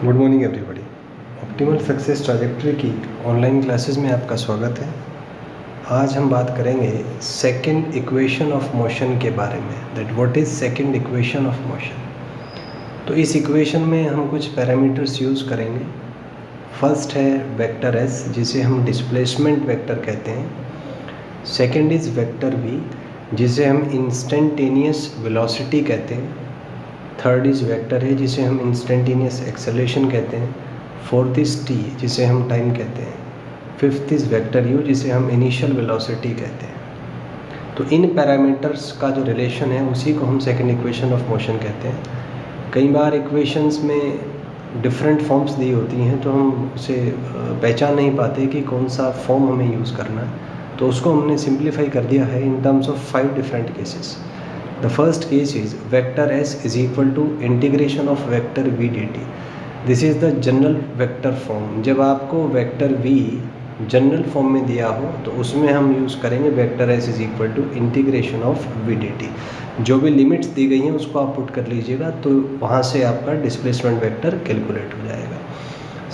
Good morning everybody. Optimal success trajectory की online classes में आपका स्वागत है। आज हम बात करेंगे सेकंड इक्वेशन ऑफ मोशन के बारे में, that what is second equation of motion. तो इस इक्वेशन में हम कुछ पैरामीटर्स यूज़ करेंगे। फर्स्ट है वेक्टर एस, जिसे हम डिस्प्लेसमेंट वेक्टर कहते हैं। सेकंड इज़ वेक्टर वी, जिसे हम इंस्टेंटेनियस वेलोसिटी कहते हैं। थर्ड इज़ वेक्टर है, जिसे हम इंस्टेंटेनियस एक्सेलरेशन कहते हैं। फोर्थ इज़ टी, जिसे हम टाइम कहते हैं। फिफ्थ इज़ वेक्टर यू, जिसे हम इनिशियल वेलोसिटी कहते हैं। तो इन पैरामीटर्स का जो रिलेशन है उसी को हम सेकंड इक्वेशन ऑफ मोशन कहते हैं। कई बार इक्वेशंस में डिफरेंट फॉर्म्स दी होती हैं तो हम उसे पहचान नहीं पाते कि कौन सा फॉर्म हमें यूज़ करना है, तो उसको हमने सिंप्लीफाई कर दिया है in terms of 5 different cases. The first case is vector s is equal to integration of vector v dt. This is the general vector form. जब आपको वेक्टर v जनरल फॉर्म में दिया हो तो उसमें हम यूज़ करेंगे vector s is equal to integration of v dt. जो भी लिमिट्स दी गई हैं उसको आप पुट कर लीजिएगा तो वहाँ से आपका डिस्प्लेसमेंट वेक्टर कैलकुलेट हो जाएगा।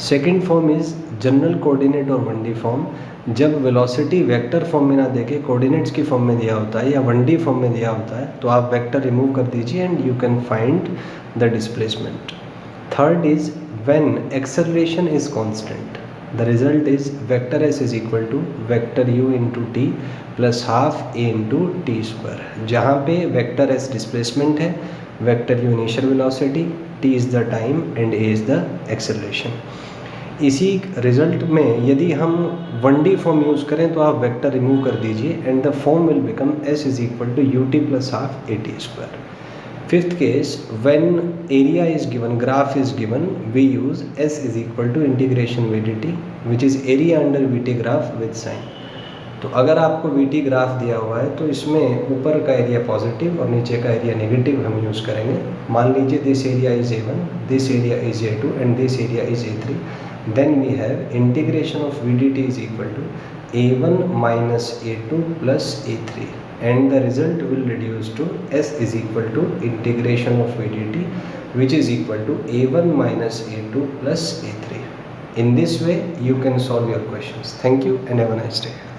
Second form is general coordinate और 1D फॉर्म। जब वेलोसिटी वेक्टर फॉर्म में ना देके कोऑर्डिनेट्स की फॉर्म में दिया होता है या 1D फॉर्म में दिया होता है तो आप वेक्टर रिमूव कर दीजिए and you can find the displacement. Third is when acceleration is constant, the result is vector s is equal to vector u into t plus half a into t square. जहाँ पे vector s displacement है, vector u initial velocity, t is the time and a is the acceleration. इसी result में यदि हम 1D form use करें तो आप वेक्टर रिमूव कर दीजिए and the form will become s is equal to u t plus half a t square. Fifth case, when area is given, graph is given, we use s is equal to integration v d t which is area under v t graph with sign. तो अगर आपको we t graph दिया हुआ है तो इसमें ऊपर का एरिया पॉजिटिव और नीचे का एरिया नेगेटिव हम यूज़ करेंगे। मान लीजिए this area is A1, this area is A2 and this area is A3। Then we have integration of VDT is equal to A1 minus A2 plus A3 and the result will reduce to S is equal to integration of VDT which is equal to A1 minus A2 plus A3. In this way you can solve your questions. Thank you and have a nice day.